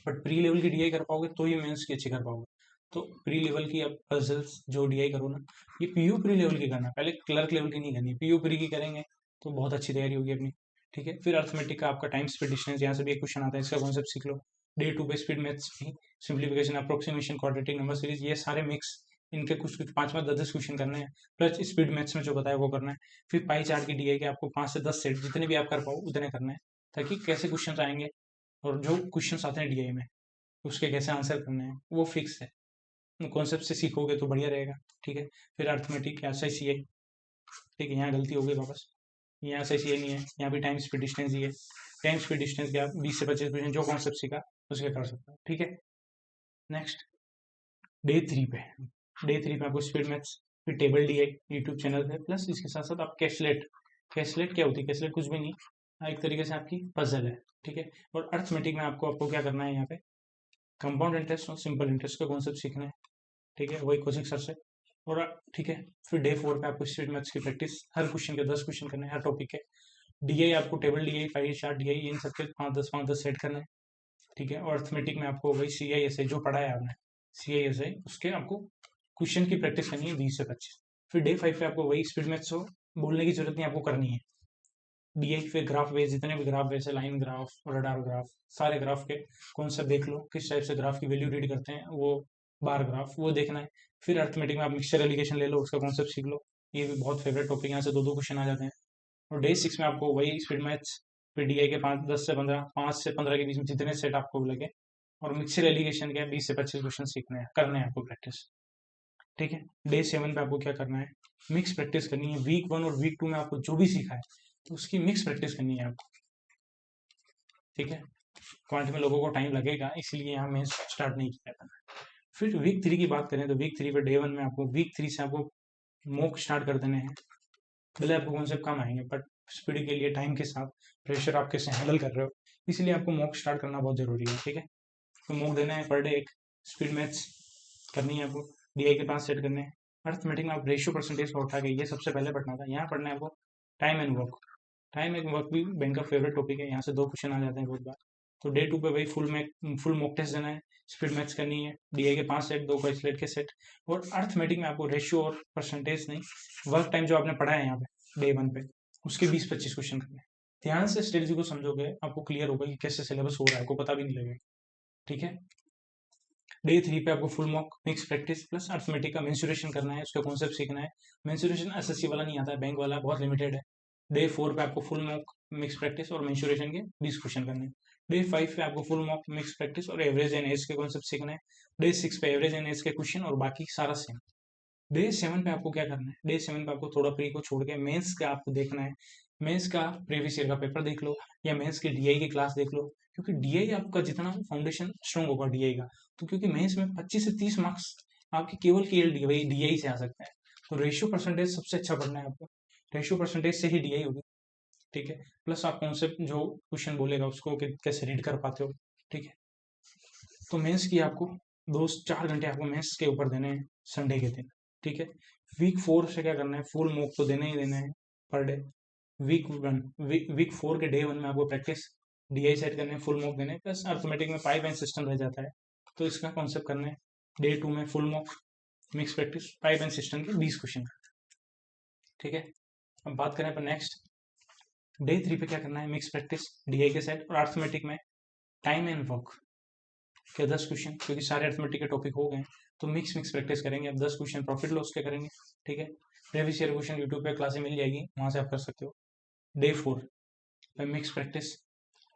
S1: बट प्री लेवल की डीआई कर पाओगे तो ये मेंस की अच्छी कर पाओगे। तो प्री लेवल की अब पजल्स जो डीआई करो ना, ये पीयू प्री लेवल की करना, पहले क्लर्क लेवल की नहीं करनी, पीयू प्री की करेंगे तो बहुत अच्छी तैयारी होगी अपनी। ठीक है, फिर अर्थमेटिक का आपका टाइम स्पीड डिस्टेंस, यहाँ से भी एक क्वेश्चन आता है, इसका कॉन्सेप्ट सीख लो। डे 2 पे स्पीड मैथ्स की simplification, approximation, quadratic number series, ये सारे मिक्स, इनके कुछ कुछ 5 5 10 10 क्वेश्चन करने हैं। प्लस स्पीड मैथ्स में जो बताया वो करना है। फिर पाई चार्ट की डीआई के आपको 5 से 10 सेट जितने भी आप कर पाओ उतने करने हैं, ताकि कैसे क्वेश्चन आएंगे और जो क्वेश्चन आते हैं डीआई में उसके कैसे आंसर करने हैं वो फिक्स है, कॉन्सेप्ट से सीखोगे तो बढ़िया रहेगा। ठीक है, फिर अर्थमेटिक ऐसा ही सी है। ठीक है, यहाँ गलती हो गई वापस, यहाँ से सी नहीं है, यहाँ भी टाइम स्पीड डिस्टेंस ही है। टाइम स्पीड डिस्टेंस के आप 20 से 25% जो कॉन्सेप्ट सीखा उसके कर सकते हो। ठीक है, नेक्स्ट डे 3 पे, डे 3 पे आपको स्पीड मैथ्स, फिर टेबल डी यूट्यूब चैनल पे, प्लस इसके साथ साथ आप कैसलेट। कैसलेट क्या होती है, कैसलेट कुछ भी नहीं, एक तरीके से आपकी पजल है। ठीक है, और अर्थमेटिक में आपको आपको क्या करना है, यहाँ पे कंपाउंड इंटरेस्ट और सिंपल इंटरेस्ट का कॉन्सेप्ट सीखना है। ठीक है, वही कोचिंग सर से। और ठीक है, फिर डे 4 पे आपको स्ट्रीट मैथ्स की प्रैक्टिस, हर क्वेश्चन के 10 क्वेश्चन करने हैं हर टॉपिक के। डीआई आपको table DI, pie chart DI, इन सबके 5 10 सेट करना है। ठीक है, और अर्थमेटिक में आपको वही सी आई एस आई जो पढ़ा है आपने, सी आई एस आई उसके आपको क्वेश्चन की प्रैक्टिस करनी है 20 से 25। फिर डे 5 पे आपको वही स्पीड मैथ्स हो, बोलने की जरूरत नहीं, आपको करनी है। डीआई फिर ग्राफ बेस, जितने भी ग्राफ बेस है, लाइन ग्राफ, रडार ग्राफ, सारे ग्राफ के कॉन्सेप्ट देख लो, किस टाइप से ग्राफ की वैल्यू रीड करते हैं, वो बार ग्राफ वो देखना है। फिर अर्थमेटिक में आप मिक्सचर एलिगेशन ले लो, उसका कॉन्सेप्ट सीख लो, ये भी बहुत फेवरेट टॉपिक, यहाँ से 2 2 क्वेश्चन आ जाते हैं। और डे 6 में आपको वही स्पीड मैथ्स, फिर डीआई के 5 10 से 15, 5 से 15 के बीच में जितने सेट आपको लगे, और मिक्सचर एलिगेशन के 20 से 25 क्वेश्चन सीखने हैं, करने हैं आपको प्रैक्टिस। ठीक है, डे 7 पे आपको क्या करना है, मिक्स प्रैक्टिस करनी है। वीक 1 और वीक 2 में आपको जो भी सीखा है तो उसकी मिक्स प्रैक्टिस करनी है आपको। ठीक है, क्वांट में लोगों को टाइम लगेगा, इसलिए यहाँ मैं स्टार्ट नहीं किया था। फिर वीक 3 की बात करें तो वीक 3 पे डे 1 में आपको वीक 3 से आपको मॉक स्टार्ट कर देने हैं। भले आपको कॉन्सेप्ट कम आएंगे, बट स्पीड के लिए टाइम के साथ प्रेशर आप कैसे हैंडल कर रहे हो, इसलिए आपको मॉक स्टार्ट करना बहुत जरूरी है। ठीक है, तो मॉक देना है पर डे एक, स्पीड मैथ्स करनी है आपको, डीआई के 5 सेट करने हैं, अर्थमेटिक में आप रेशियो परसेंटेज को उठा के ये सबसे पहले पढ़ना था। यहाँ पढ़ना है आपको time and work. Time and work भी बैंक का फेवरेट टॉपिक है, यहाँ से 2 क्वेश्चन आ जाते हैं बहुत बार। तो डे 2 पे भाई फुल मॉक टेस्ट देना है, स्पीड मैथ्स करनी है, डीआई के 5 सेट, 2 कैलकुलेट के सेट। और अर्थमेटिक में आपको रेशियो और परसेंटेज नहीं, वर्क टाइम जो आपने पढ़ा है यहाँ पे डे 1 पे, उसके 20-25 क्वेश्चन करने हैं। ध्यान से स्ट्रेटजी को समझोगे, आपको क्लियर होगा कि कैसे सिलेबस हो रहा है, आपको पता भी नहीं लगेगा। ठीक है। डे 3 पे आपको full mock mix practice plus arithmetic का मेंसुरेशन करना है, उसका कॉन्सेप्ट सीखना है। मेंसुरेशन एसएससी वाला नहीं आता है, बैंक वाला बहुत लिमिटेड है। डे 4 पे आपको फुल मॉक मिक्स प्रैक्टिस और मेंसुरेशन के 20 क्वेश्चन करने हैं। डे 5 पे आपको फुल मॉक मिक्स प्रैक्टिस और एवरेज एंड एज के कॉन्सेप्ट सीखना है। डे 6 पे एवरेज एंड एज के क्वेश्चन और बाकी सारा सेम। डे 7 पे आपको क्या करना है, डे 7 पे आपको थोड़ा प्री को छोड़ के मेंस का आपको देखना है। मेंस का प्रीवियस ईयर का पेपर देख लो या मेंस की डीआई की क्लास देख लो, क्योंकि डीआई आपका जितना फाउंडेशन स्ट्रॉन्ग होगा डीआई का, तो क्योंकि मेंस में 25 से 30 मार्क्स आपके केवल डीआई से आ सकता है। तो रेशियो परसेंटेज सबसे अच्छा पढ़ना है आपको, रेशियो परसेंटेज से ही डीआई होगी। ठीक है। प्लस आप कॉन्सेप्ट जो क्वेश्चन बोलेगा उसको कैसे रीड कर पाते हो। ठीक है। तो मेंस की आपको 2-4 घंटे आपको मेंस के ऊपर देने हैं संडे के दिन। ठीक है। वीक 4 से क्या करना है, फुल मॉक तो देना ही देना है पर डे। वीक 4 के डे 1 में आपको प्रैक्टिस डीआई सेट करने हैं, फुल मॉक देने हैं, प्लस अर्थमेटिक में पाइप एंड सिस्टम रह जाता है, तो इसका कॉन्सेप्ट करना है। डे 2 में full mock mix practice pipe and system के 20 क्वेश्चन। ठीक है। अब बात करें अपन नेक्स्ट डे 3 पे क्या करना है, मिक्स प्रैक्टिस डीआई के सेट और अर्थमेटिक में टाइम एंड वर्क के 10 क्वेश्चन, क्योंकि सारे अर्थमेटिक के टॉपिक हो गए तो मिक्स प्रैक्टिस करेंगे। अब 10 क्वेश्चन प्रॉफिट लॉस के करेंगे। ठीक है। प्रीवियस ईयर क्वेश्चन यूट्यूब पे क्लासें मिल जाएगी, वहां से आप कर सकते हो। डे 4 पे मिक्स प्रैक्टिस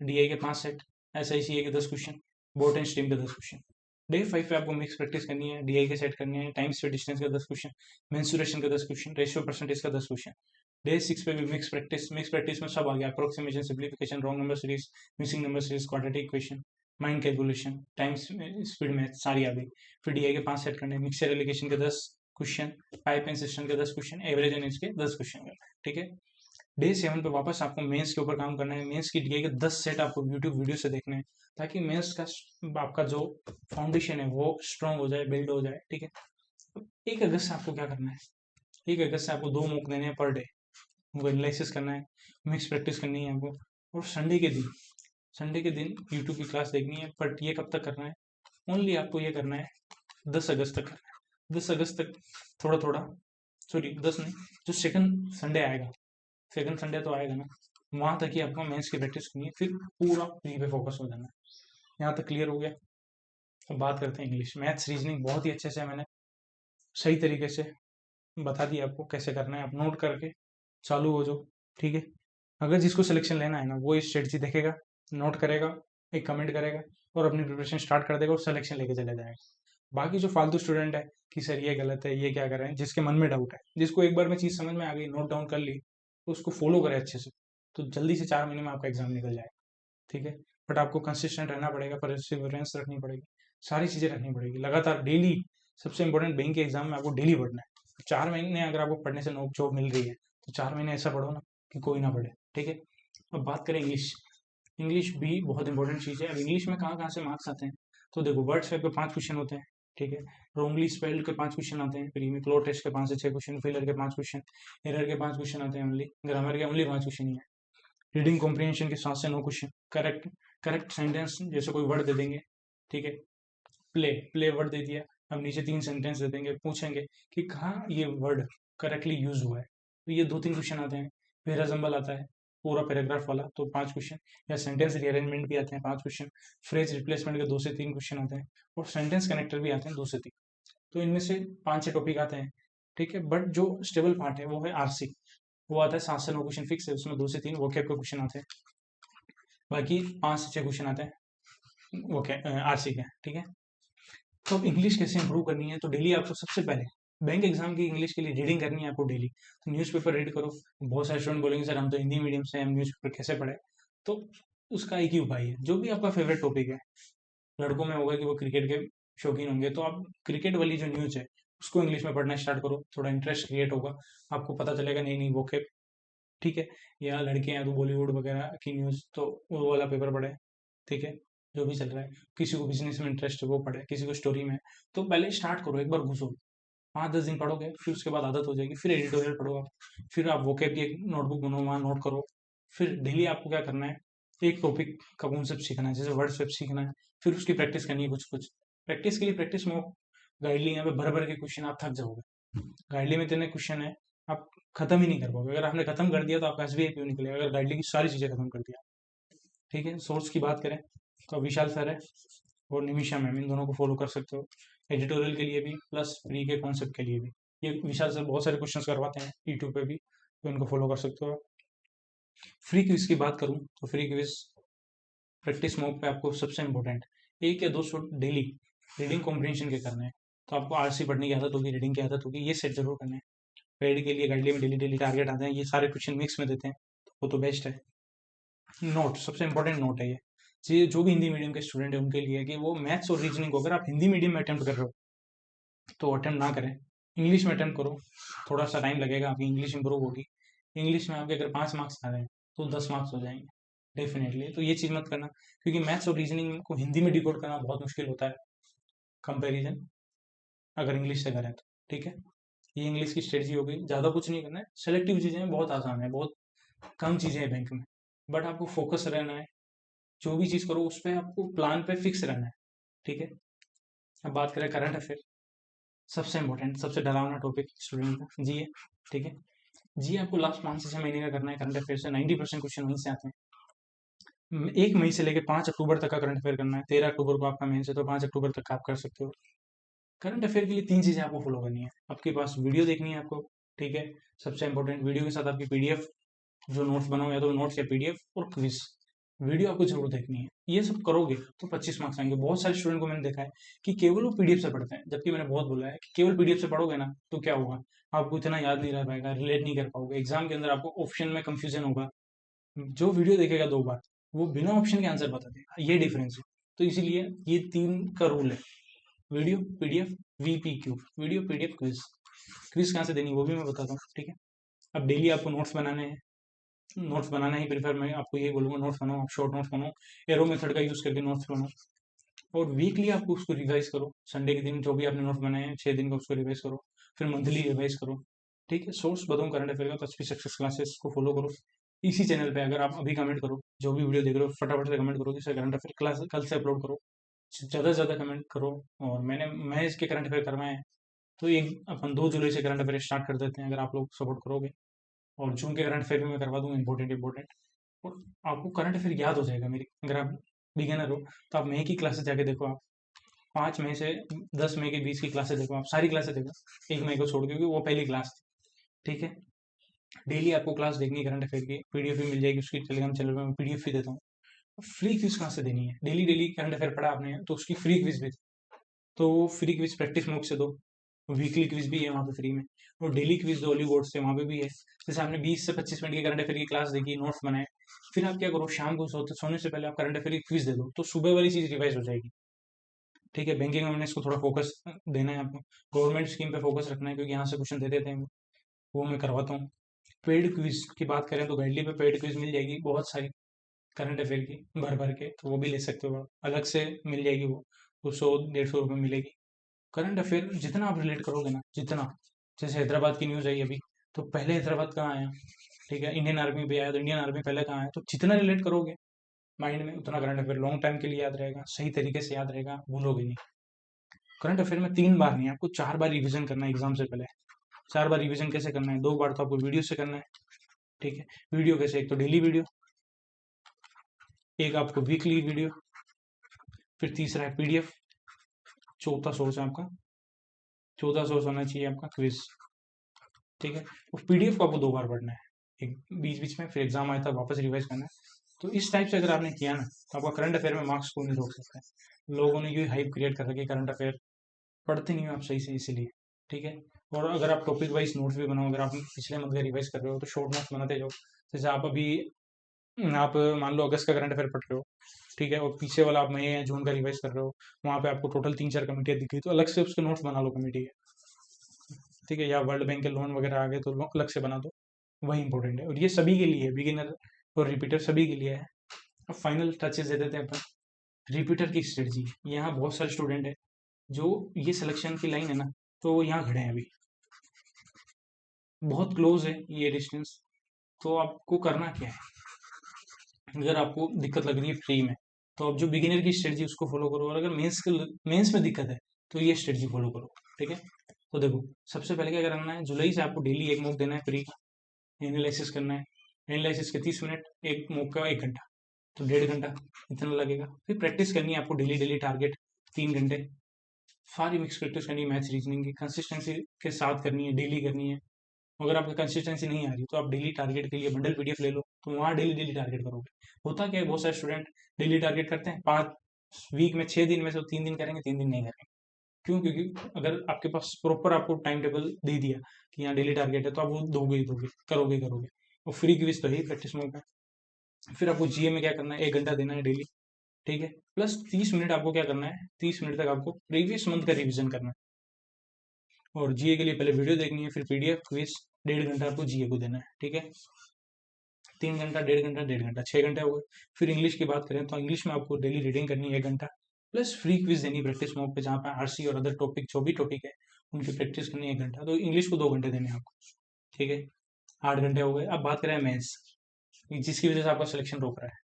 S1: डीआई के 5 सेट, एसआईसीए के 10 क्वेश्चन, बोट एंड स्ट्रीम के 10 क्वेश्चन। डे 5 पे आपको मिक्स प्रैक्टिस करनी है, डीआई के सेट करने हैं, टाइम स्पीड डिस्टेंस का 10 क्वेश्चन, मेंसुरेशन का 10 क्वेश्चन, रेशियो परसेंटेज का 10 क्वेश्चन। डे 6 पे भी मिक्स प्रैक्टिस में सब आ गया, approximation, simplification, wrong number series, missing number series, quadratic equation, mind calculation, time speed math सारी आ गई। फिर डीआई के 5 सेट करने, मिक्सर एलिगेशन के 10 क्वेश्चन, पाइप एंड सिस्टम के 10 क्वेश्चन, एवरेज एंड के 10 क्वेश्चन करना है। ठीक है। डे 7 पे वापस आपको मेंस के ऊपर काम करना है, मेंस की डीआई के 10 सेट आपको यूट्यूब वीडियो से देखने हैं, ताकि मेंस का आपका जो फाउंडेशन है वो स्ट्रांग हो जाए, बिल्ड हो जाए। ठीक है। 1 अगस्त से आपको क्या करना है, 1 अगस्त से आपको 2 मॉक देने हैं पर डे, उनको एनालिसिस करना है, मिक्स प्रैक्टिस करनी है आपको। और संडे के दिन यूट्यूब की क्लास देखनी है, बट ये कब तक करना है, ओनली आपको ये करना है 10 अगस्त तक करना है। 10 अगस्त तक थोड़ा थोड़ा, सॉरी 10 नहीं, जो सेकंड संडे आएगा, सेकंड संडे तो आएगा ना, वहां तक ही आपको मेंस की प्रैक्टिस करनी है, फिर पूरा प्री पे फोकस हो जाना है। यहाँ तक क्लियर हो गया। अब बात करते हैं इंग्लिश, मैथ्स रीजनिंग बहुत ही अच्छे से मैंने सही तरीके से बता दिया आपको कैसे करना है, आप नोट करके चालू हो जाओ। ठीक है। अगर जिसको सिलेक्शन लेना है ना, वो इस स्ट्रेटजी देखेगा, नोट करेगा, एक कमेंट करेगा और अपनी प्रिपरेशन स्टार्ट कर देगा और सिलेक्शन लेके चले जाएगा। बाकी जो फालतू स्टूडेंट है कि सर ये गलत है, ये क्या कर रहे हैं, जिसके मन में डाउट है, जिसको एक बार में चीज़ समझ में आ गई, नोट डाउन कर ली, तो उसको फॉलो करे अच्छे से, तो जल्दी से 4 महीने में आपका एग्जाम निकल जाएगा। ठीक है। बट आपको कंसिस्टेंट रहना पड़ेगा, परसिवरेंस रखनी पड़ेगी, सारी चीज़ें रखनी पड़ेगी लगातार, डेली। सबसे इंपॉर्टेंट बैंक के एग्जाम में आपको डेली पढ़ना है। 4 महीने अगर आपको पढ़ने से नोक चोक मिल रही है, तो 4 महीने ऐसा पढ़ो ना कि कोई ना पढ़े। ठीक है। अब बात करें इंग्लिश, इंग्लिश भी बहुत इंपॉर्टेंट चीज़ है। अब इंग्लिश में कहाँ कहाँ से मार्क्स आते हैं, तो देखो वर्ड्स पे 5 क्वेश्चन होते हैं। ठीक है। रोंगली स्पेल्ड के 5 क्वेश्चन आते हैं, प्रीमी क्लो टेस्ट के 5 से 6 क्वेश्चन, फिलर के 5 क्वेश्चन, एरर के 5 क्वेश्चन आते हैं, ओनली ग्रामर के ओनली 5 क्वेश्चन ही है। रीडिंग कॉम्प्रिहेंशन के 7 से 9 क्वेश्चन, करेक्ट करेक्ट सेंटेंस जैसे कोई वर्ड दे देंगे। ठीक है। प्ले प्ले वर्ड दे दिया, अब नीचे 3 सेंटेंस दे देंगे, पूछेंगे कि कहाँ ये वर्ड करेक्टली यूज हुआ है, तो ये 2-3 क्वेश्चन आते हैं। पेराजम्बल आता है पूरा पैराग्राफ वाला, तो 5 क्वेश्चन, या सेंटेंस रीअरेंजमेंट भी आते हैं 5 क्वेश्चन, फ्रेज रिप्लेसमेंट के 2 से 3 क्वेश्चन आते हैं, और सेंटेंस कनेक्टर भी आते हैं 2 से 3। तो इनमें से 5-6 टॉपिक आते हैं। ठीक है। बट जो स्टेबल पार्ट है वो है आरसी, वो आता है 7 से 9 क्वेश्चन फिक्स है, उसमें 2 से 3 वोकैब के क्वेश्चन आते हैं, बाकी 5 से 6 क्वेश्चन आते हैं वो क्या आरसी के। ठीक है। तो अब इंग्लिश कैसे इंप्रूव करनी है, तो डेली आपको सबसे पहले बैंक एग्जाम की इंग्लिश के लिए रीडिंग करनी है आपको डेली। तो न्यूज़पेपर रीड करो। बहुत सारे स्टूडेंट बोलेंगे सर हम तो हिंदी मीडियम से, हम न्यूज़पेपर कैसे पढ़े, तो उसका एक ही उपाय है, जो भी आपका फेवरेट टॉपिक है। लड़कों में होगा कि वो क्रिकेट के शौकीन होंगे, तो आप क्रिकेट वाली जो न्यूज़ है उसको इंग्लिश में पढ़ना स्टार्ट करो, थोड़ा इंटरेस्ट क्रिएट होगा, आपको पता चलेगा नहीं नहीं वो के। ठीक है। या लड़के हैं तो बॉलीवुड वगैरह की न्यूज़, तो वो वाला पेपर पढ़े। ठीक है। जो भी चल रहा है, किसी को बिजनेस में इंटरेस्ट है वो पढ़े, किसी को स्टोरी में, तो पहले स्टार्ट करो, एक बार घुसो। 5-10 दिन पढ़ोगे, फिर उसके बाद आदत हो जाएगी, फिर एडिटोरियल पढ़ो आप, फिर आप वोकैब की एक नोटबुक बनाओ, वहाँ नोट करो। फिर डेली आपको क्या करना है, एक टॉपिक का कॉन्सेप्ट सीखना है, जैसे वर्ड स्वेप सीखना है, फिर उसकी प्रैक्टिस करनी है कुछ कुछ। प्रैक्टिस के लिए प्रैक्टिस में गाइडली यहाँ पे भर भर के क्वेश्चन, आप थक जाओगे। गाइडली में इतने क्वेश्चन है, आप खत्म ही नहीं कर पाओगे। अगर आपने खत्म कर दिया तो आपका एसबीआई क्यों निकलेगा, अगर गाइडली की सारी चीजें खत्म कर दिया। ठीक है, सोर्स की बात करें तो विशाल सर है और निमिषा मैम, इन दोनों को फॉलो कर सकते हो, एडिटोरियल के लिए भी प्लस प्री के कॉन्सेप्ट के लिए भी। ये विशाल सर बहुत सारे क्वेश्चंस करवाते हैं यूट्यूब पे भी, तो इनको फॉलो कर सकते हो। फ्री क्विज की बात करूं तो फ्री क्विज प्रैक्टिस मोड पे आपको सबसे इंपॉर्टेंट 1 या 2 शॉट डेली रीडिंग कॉम्प्रिहेंशन के करने हैं। तो आपको आरसी पढ़ने की आदत होगी, रीडिंग की आदत होगी, ये सेट जरूर करने हैं। पेड के लिए गाइडलाइन में डेली डेली टारगेट आते हैं, ये सारे क्वेश्चन मिक्स में देते हैं, वो तो बेस्ट है। नोट सबसे इंपॉर्टेंट नोट है ये जो भी हिंदी मीडियम के स्टूडेंट है उनके लिए, कि वो मैथ्स और रीजनिंग को अगर आप हिंदी मीडियम में अटेम्प्ट कर रहे हो तो अटेम्प्ट ना करें, इंग्लिश में अटेम्प्ट करो। थोड़ा सा टाइम लगेगा, आपकी इंग्लिश इंप्रूव होगी। इंग्लिश में आपके अगर 5 मार्क्स आ रहे हैं तो 10 मार्क्स हो जाएंगे डेफिनेटली। तो ये चीज़ मत करना, क्योंकि मैथ्स और रीजनिंग को हिंदी में डिकोड करना बहुत मुश्किल होता है कंपैरिजन अगर इंग्लिश से करें तो। ठीक है, ये इंग्लिश की स्ट्रेटजी हो गई। ज़्यादा कुछ नहीं करना है, सेलेक्टिव चीज़ें बहुत आसान है, बहुत कम चीज़ें हैं बैंक में, बट आपको फोकस रहना है। जो भी चीज़ करो उस पर आपको प्लान पे फिक्स रहना है। ठीक है, अब बात करें करंट अफेयर, सबसे इंपॉर्टेंट सबसे डरावना टॉपिक स्टूडेंट का जी है। ठीक है, जी आपको लास्ट 5 से 6 महीने का करना है। करंट अफेयर से 90% क्वेश्चन वहीं से आते हैं। 1 मई से लेकर 5 अक्टूबर तक का करंट अफेयर करना है। 13 अक्टूबर को आपका मेंस है, तो 5 अक्टूबर तक आप कर सकते हो। करंट अफेयर के लिए 3 चीजें आपको फॉलो करनी है। आपके पास वीडियो देखनी है आपको, ठीक है, सबसे इंपॉर्टेंट वीडियो के साथ आपकी पीडीएफ, जो नोट्स बनाओ या तो नोट्स या पीडीएफ और क्विज, वीडियो आपको जरूर देखनी है। ये सब करोगे तो 25 मार्क्स आएंगे। बहुत सारे स्टूडेंट को मैंने देखा है कि केवल वो पीडीएफ से पढ़ते हैं, जबकि मैंने बहुत बोला है कि केवल पीडीएफ से पढ़ोगे ना तो क्या होगा, आपको इतना याद नहीं रह पाएगा, रिलेट नहीं कर पाओगे, एग्जाम के अंदर आपको ऑप्शन में कंफ्यूजन होगा। जो वीडियो देखेगा 2 बार वो बिना ऑप्शन के आंसर बता देगा, ये डिफरेंस है। तो इसीलिए ये 3 का रूल है, video PDF VPQ, video PDF quiz. Quiz कहाँ से देनी वो भी मैं बताता हूँ। ठीक है, अब डेली आपको नोट्स बनाने हैं, नोट्स बनाना ही प्रीफर मैं आपको ये बोलूँगा, नोट्स बनाओ, आप शॉर्ट नोट्स बनाओ, एरो मेथड का यूज़ करके नोट्स बनाओ, और वीकली आपको उसको रिवाइज करो। संडे के दिन जो भी आपने नोट्स बनाए हैं 6 दिन का उसको रिवाइज करो, फिर मंथली रिवाइज करो। ठीक है, सोर्स बताऊँ करंट अफेयर का तो एचपी सक्सेस क्लासेस को फॉलो करो। इसी चैनल पे अगर आप अभी कमेंट करो, जो भी वीडियो देख रहे हो फटाफट से कमेंट करो, जैसे करंट अफेयर क्लास कल से अपलोड करो, ज़्यादा से ज़्यादा कमेंट करो। और मैं इसके करंट अफेयर करवाए हैं, तो एक अपन 2 जुलाई से करंट अफेयर स्टार्ट कर देते हैं, अगर आप लोग सपोर्ट करोगे। और जून के करंट अफेयर भी मैं करवा दूंगा, इंपॉर्टेंट इंपॉर्टेंट। और आपको करंट अफेयर याद हो जाएगा मेरी, अगर आप बिगिनर हो तो आप मई की क्लासेस जाके देखो। आप 5 मई से 10 मई के बीच की क्लासेस देखो, आप सारी क्लासेस देखो, 1 मई को छोड़, क्योंकि वो पहली क्लास थी। ठीक है, डेली आपको क्लास देखनी है करंट अफेयर की, पीडीएफ भी मिल जाएगी उसकी, टेलीग्राम चैनल पर मैं पीडीएफ भी देता हूँ। फ्री क्विज कहाँ से देनी है, डेली डेली करंट अफेयर पढ़ा आपने तो उसकी फ्री क्विज भी, तो फ्री क्विज प्रैक्टिस मोड से दो। वीकली क्विज भी है वहाँ पे फ्री में, और डेली क्विज दो ओली बोर्ड से, वहाँ पे भी है। जैसे आपने 20 से 25 मिनट की करंट अफेयर की क्लास देखी, नोट्स बनाए, फिर आप क्या करो, शाम को सोने से पहले आप करंट अफेयर की क्विज दे दो, तो सुबह वाली चीज रिवाइज हो जाएगी। ठीक है, बैंकिंग में इसको थोड़ा फोकस देना है आपको, गवर्नमेंट स्कीम पे फोकस रखना है, क्योंकि यहाँ से क्वेश्चन दे देते हैं, वो मैं करवाता हूँ। पेड क्विज की बात करें तो गाइडली पे पेड क्विज मिल जाएगी बहुत सारी, करंट अफेयर की भर भर के, तो वो भी ले सकते हो आप, अलग से मिल जाएगी वो 100-150 रुपये मिलेगी। करंट अफेयर जितना आप रिलेट करोगे ना, जितना, जैसे हैदराबाद की न्यूज़ आई अभी, तो पहले हैदराबाद कहाँ आया, ठीक है, इंडियन आर्मी पे आया, तो इंडियन आर्मी पहले कहाँ आया, तो जितना रिलेट करोगे माइंड में, उतना करंट अफेयर लॉन्ग टाइम के लिए याद रहेगा, सही तरीके से याद रहेगा, भूलोगे नहीं। करंट अफेयर में 3 बार नहीं, आपको 4 बार रिविजन करना है एग्जाम से पहले। 4 बार रिविजन कैसे करना है, 2 बार तो आपको वीडियो से करना है। ठीक है, वीडियो कैसे, एक तो डेली वीडियो, एक आपको वीकली वीडियो, फिर तीसरा है पीडीएफ, चौथा सोर्स है आपका, चौथा सोर्स होना चाहिए आपका क्विज। ठीक है, उस पीडीएफ को आपको 2 बार पढ़ना है, एक बीच बीच में, फिर एग्जाम आया था वापस रिवाइज करना है। तो इस टाइप से अगर आपने किया ना, तो आपका करंट अफेयर में मार्क्स को नहीं रोक सकता है। लोगों ने ये हाइप क्रिएट कर रखी है, करंट अफेयर पढ़ते नहीं हो आप सही से, इसीलिए। ठीक है, और अगर आप टॉपिक वाइज नोट्स भी बनाओ, अगर आप पिछले मंथ का रिवाइज कर रहे हो तो शॉर्ट नोट्स बनाते जाओ। जैसे आप अभी, आप मान लो अगस्त का करंट अफेयर पढ़ रहे हो, ठीक है, और पीछे वाला आप मई या जून का रिवाइज कर रहे हो, वहाँ पे आपको टोटल 3-4 कमेटियाँ दिख गई, तो अलग से उसके नोट्स बना लो कमेटी के। ठीक है, या वर्ल्ड बैंक के लोन वगैरह आ गए तो अलग से बना दो, वही इंपॉर्टेंट है। और ये सभी के लिए है, बिगिनर और रिपीटर सभी के लिए है। अब फाइनल टचेस दे देते हैं अपन, रिपीटर की स्ट्रेटजी। यहाँ बहुत सारे स्टूडेंट है जो, ये सिलेक्शन की लाइन है ना, तो यहाँ खड़े हैं अभी, बहुत क्लोज है ये डिस्टेंस। तो आपको करना क्या है, अगर आपको दिक्कत लग रही है फ्री में, तो आप जो बिगिनर की स्ट्रेटजी उसको फॉलो करो, और अगर मेंस में दिक्कत है तो ये स्ट्रेटजी फॉलो करो। ठीक है, तो देखो सबसे पहले क्या करना है, जुलाई से आपको डेली एक मॉक देना है फ्री का, एनालिसिस करना है। एनालिसिस के 30 मिनट, एक मॉक का 1 घंटा, तो 1.5 घंटा इतना लगेगा। फिर प्रैक्टिस करनी है आपको डेली डेली, टारगेट 3 घंटे, सारी मिक्स प्रैक्टिस करनी है, मैथ्स रीजनिंग की कंसिस्टेंसी के साथ करनी है, डेली करनी है। अगर आपको कंसिस्टेंसी नहीं आ रही तो आप डेली टारगेट के लिए बंडल पीडीएफ ले लो, तो वहाँ डेली डेली टारगेट करोगे। होता क्या है, बहुत सारे स्टूडेंट डेली टारगेट करते हैं, 5 वीक में 6 दिन में से 3 दिन करेंगे, 3 दिन नहीं करेंगे। क्यों? क्योंकि अगर आपके पास प्रॉपर आपको टाइम टेबल दे दिया कि यहाँ डेली टारगेट है, तो आप वो दोगे ही दोगे, करोगे ही करोगे। और फ्री क्विज तो ही प्रैक्टिस मोड है। फिर आपको जीए में क्या करना है, 1 घंटा देना है डेली। ठीक है, प्लस 30 मिनट आपको क्या करना है, 30 मिनट तक आपको प्रीवियस मंथ का रिविजन करना है। और जीए के लिए पहले वीडियो देखनी है, फिर पीडीएफ क्विज, 1.5 घंटा आपको जीए को देना है। ठीक है, 3 घंटा, 1.5 घंटा, 1.5 घंटा, 6 घंटे हो गए। फिर इंग्लिश की बात करें तो इंग्लिश में आपको डेली रीडिंग करनी है 1 घंटा, प्लस फ्री क्विज देनी प्रैक्टिस मोड पे, जहाँ पे आरसी और अदर टॉपिक जो भी टॉपिक है उनकी प्रैक्टिस करनी है 1 घंटा। तो इंग्लिश को 2 घंटे देने हैं आपको। ठीक है, 8 घंटे हो गए। अब बात करें मेंस, जिसकी वजह से आपका सिलेक्शन रोक रहा है,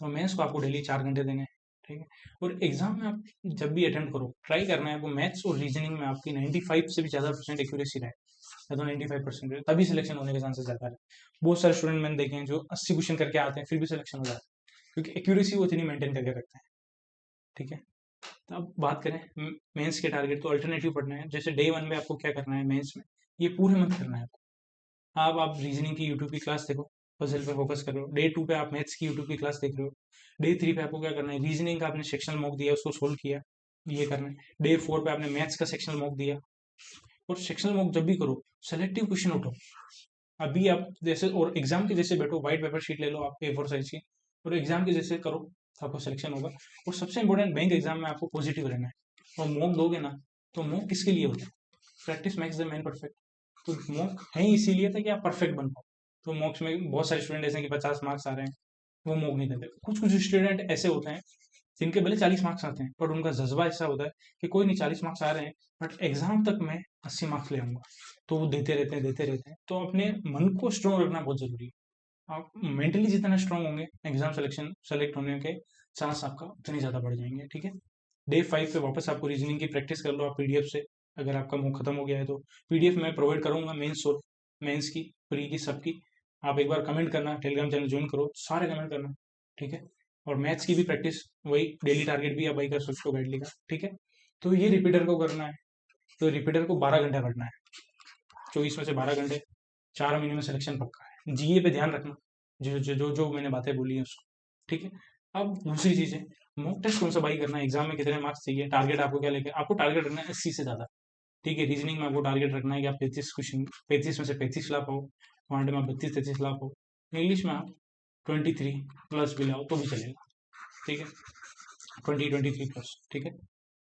S1: तो मेंस को आपको डेली 4 घंटे देने हैं। ठीक है, और एग्जाम में आप जब भी अटेम्प्ट करो, ट्राई करना है आपको मैथ्स और रीजनिंग में आपकी 95 से भी ज़्यादा परसेंट एक्यूरेसी रहे, या तो 95% है, तभी सिलेक्शन होने के चांसेस ज़्यादा है। बहुत सारे स्टूडेंट मैंने देखे हैं जो 80 क्वेश्चन करके आते हैं फिर भी सिलेक्शन हो जाता है, क्योंकि एक्यूरेसी वो इतनी मेंटेन करके रखते हैं। ठीक है, तो अब बात करें मेंस के टारगेट, तो अल्टरनेटिव पढ़ना है। जैसे डे 1 में आपको क्या करना है, मेंस में ये पूरे मंथ करना है आपको। आप रीजनिंग की यूट्यूब की क्लास देखो, पजल पे फोकस कर रहे हो। डे 2 पे आप मैथ्स की यूट्यूब की क्लास देख रहे हो। डे 3 पे आपको क्या करना है, रीजनिंग का आपने सेक्शनल मॉक दिया, उसको सोल्व किया, ये करना है। डे 4 पे आपने मैथ्स का सेक्शनल मॉक दिया। और सेक्शनल मॉक जब भी करो, सेलेक्टिव क्वेश्चन उठो। अभी आप जैसे और एग्जाम के जैसे बैठो, व्हाइट पेपर शीट ले लो आप A4 साइज की, और एग्जाम के जैसे करो, तो आपको सिलेक्शन होगा। और सबसे इंपॉर्टेंट, बैंक एग्जाम में आपको पॉजिटिव रहना है। और मॉक दोगे ना, तो मॉक किसके लिए होता है, practice makes the man perfect. तो मॉक है ही इसीलिए था कि आप परफेक्ट बन पाओ। तो मॉक्स में बहुत सारे स्टूडेंट ऐसे हैं कि 50 मार्क्स आ रहे हैं, वो मॉक नहीं देते। कुछ कुछ स्टूडेंट ऐसे होते हैं जिनके भले 40 मार्क्स आते हैं, पर उनका जज्बा ऐसा होता है कि कोई नहीं, 40 मार्क्स आ रहे हैं बट एग्जाम तक मैं 80 मार्क्स ले आऊंगा। तो वो देते रहते हैं, देते रहते हैं। तो अपने मन को स्ट्रॉन्ग रखना बहुत जरूरी है। आप मेंटली जितना स्ट्रांग होंगे, एग्जाम सिलेक्शन सेलेक्ट होने के चांस आपका उतने ज़्यादा बढ़ जाएंगे। ठीक है, डे 5 पे वापस आपको रीजनिंग की प्रैक्टिस कर लो आप पीडीएफ से, अगर आपका मुंह खत्म हो गया है तो। पीडीएफ मैं प्रोवाइड करूंगा मेंस और मेंस की, प्री की, सबकी। आप एक बार कमेंट करना, टेलीग्राम चैनल ज्वाइन करो, सारे कमेंट करना। ठीक है, और मैथ्स की भी प्रैक्टिस वही डेली टारगेट भी आप वही कर सकते हो, गाइडली का। ठीक है, तो ये रिपीटर को करना है, तो रिपीटर को 12 घंटा करना है, 24 में से 12 घंटे, 4 महीने में सिलेक्शन पक्का है। जीए पे ध्यान रखना, जो मैंने बातें बोली हैं उसको। ठीक है, अब दूसरी चीज है, मॉक टेस्ट कौन सा बाई करना है, एग्जाम में कितने मार्क्स चाहिए, टारगेट आपको क्या लेके, आपको टारगेट रखना है 80 से ज्यादा। ठीक है, रीजनिंग में आपको टारगेट रखना है कि आप 35 क्वेश्चन, 35 में से 35 ला पाओ। क्वांट में आप 32-33 ला पाओ। इंग्लिश में आप 23+ भी लाओ तो भी चलेगा। ठीक है, 23+ ठीक है।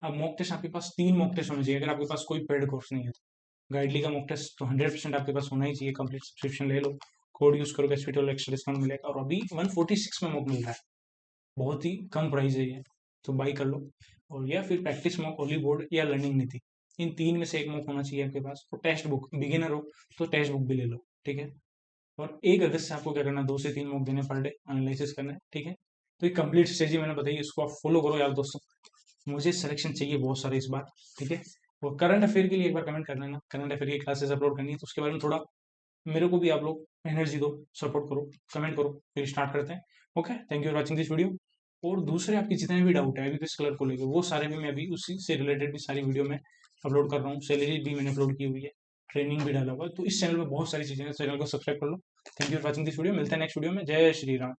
S1: अब मॉक टेस्ट आपके पास 3 मॉक टेस्ट होने चाहिए, अगर आपके पास कोई पेड कोर्स नहीं है तो। गाइडली का मॉक टेस्ट तो 100% आपके पास होना ही चाहिए, कंप्लीट सब्सक्रिप्शन ले लो, कोड यूज करो, एसपीटी एक्स्ट्रा डिस्काउंट मिलेगा। और अभी 146 में मॉक मिल रहा है, बहुत ही कम प्राइस है ये, तो बाई कर लो। और या फिर प्रैक्टिस मॉक, ओली बोर्ड या लर्निंग नीति, इन 3 में से एक मॉक होना चाहिए आपके पास। और टेक्स्ट बुक, बिगिनर हो तो टेक्स्ट बुक भी ले लो। ठीक है, और 1 अगस्त से आपको क्या करना है, 2 से 3 मॉक देने पर डे, एनालिसिस करना है। ठीक है, तो ये कंप्लीट स्ट्रेटजी मैंने बताई, इसको आप फॉलो करो यार दोस्तों। मुझे सिलेक्शन चाहिए बहुत सारे इस बार। ठीक है, और करंट अफेयर के लिए एक बार कमेंट कर लेना, करंट अफेयर की क्लासेस अपलोड करनी है, तो उसके बारे में थोड़ा मेरे को भी आप लोग एनर्जी दो, सपोर्ट करो, कमेंट करो, फिर स्टार्ट करते हैं। Okay, thank you for watching this video. और दूसरे आपके जितने भी डाउट है अभी किस कलर को लेकर, वो सारे भी मैं अभी उसी से रिलेटेड भी सारी वीडियो में अपलोड कर रहा हूँ। सैलरी भी मैंने अपलोड की हुई है, ट्रेनिंग भी डाला हुआ है, तो इस चैनल में बहुत सारी चीजें हैं, चैनल को सब्सक्राइब कर लो। Thank you for watching this video, मिलते हैं नेक्स्ट वीडियो में। जय श्री राम।